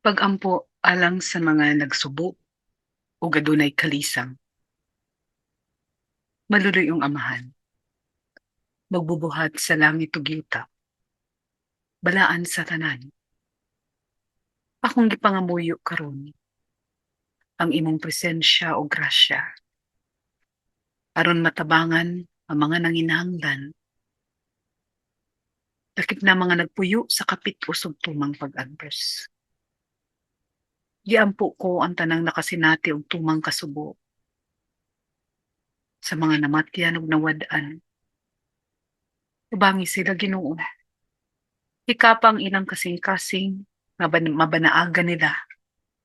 Pag-ampo alang sa mga nagsubo ug adunay kalisang, maluluyong Amahan, magbubuhat sa langit ug yuta, balaan sa tanan. Akong gipangamuyo karon ang imong presensya ug grasya aron matabangan ang mga nanginahanglan, lakip na mga nagpuyo sa kapit usog tumang pag-agos. Giampo ko ang tanang nakasinati og tumang kasubo sa mga namatyan ug nawad-an. Ubangi sila, Ginoo. Hikapang ilang kasing-kasing nga mabanaagan nila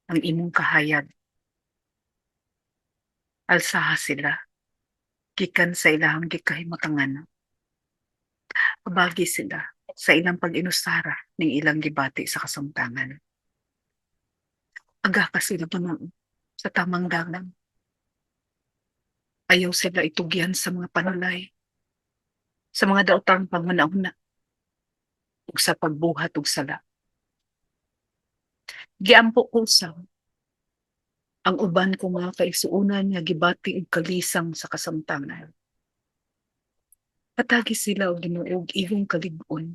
ang imong kahayag. Alsaha sila gikan sa ilahang gikahimutangan. Pabagi sila sa ilang pag-inusara ning ilang gibati sa kasumtangan. Aga ka sila Ginoo sa tamang dalan. Ayaw sila itugyan sa mga panulay, sa mga daotang panghuna-huna, ug sa pagbuhat og sala. Giampo ko sa ang uban ko mga kaigsuonan nga gibati og kalisang sa kasamtangan. Patagi sila og Ginoo og ihong kalig-on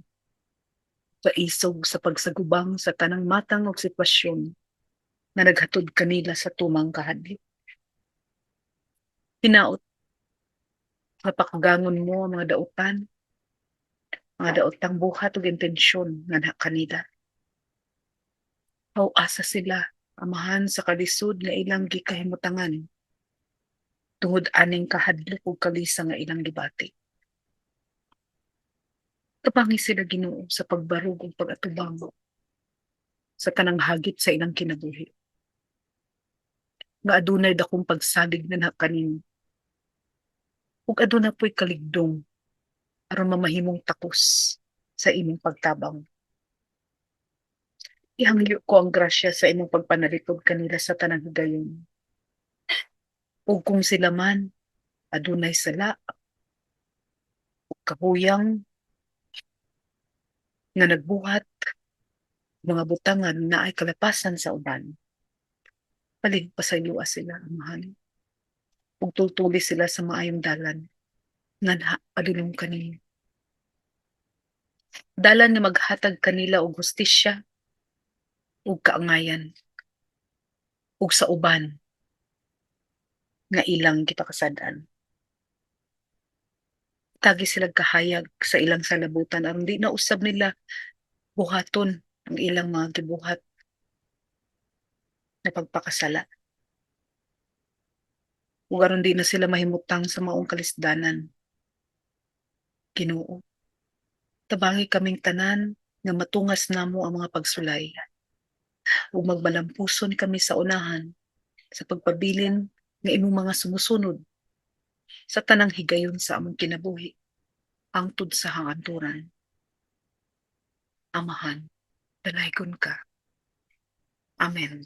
sa isog sa pagsagubang sa tanang matang og sitwasyon nga naghatod kanila sa tumang kahadlok. Hinaot nga pakagangon mo ang mga daotang buhat ug intensyon nga kanila. Asa sila, Amahan, sa kalisod nga ilang gikahimutangan tungod aning kahadlok ug kalisa nga ilang gibati. Tabangi sila Ginoo sa pagbarug ug pag-atubang sa tanang hagit sa ilang kinabuhi. Nga adunay dakong pagsalig na kanin ug aduna po'y kaligdong aron mamahimong takos sa imong pagtabang. Ihangyo ko ang grasya sa imong pagpanalitod kanila sa tanang higayon. Ug kung sila man adunay sala ug kahuyang nga nagbuhat mga butang nga naay kalapasan sa uban, paligpasayloa sila, Amahan. Ug tultuli sila sa maayong dalan nga padulong kanimo. Dalan nga maghatag kanila og hustisya ug kaangayan ug sa uban nga ilang gipakasad-an. Tagi sila kahayag sa ilang salabutan aron di na usab nila buhaton ang ilang mga gibuhat na pagpakasala. Ug aron di na sila mahimutang sa maong kalisdanan. Ginoo, tabangi kaming tanan nga matungas namo ang mga pagsulay ug magmalampuson kami sa unahan sa pagpabilin nga imong mga sumusunod sa tanang higayon sa among kinabuhi hangtod sa hanganturan. Amahan, dalaygon ka. Amen.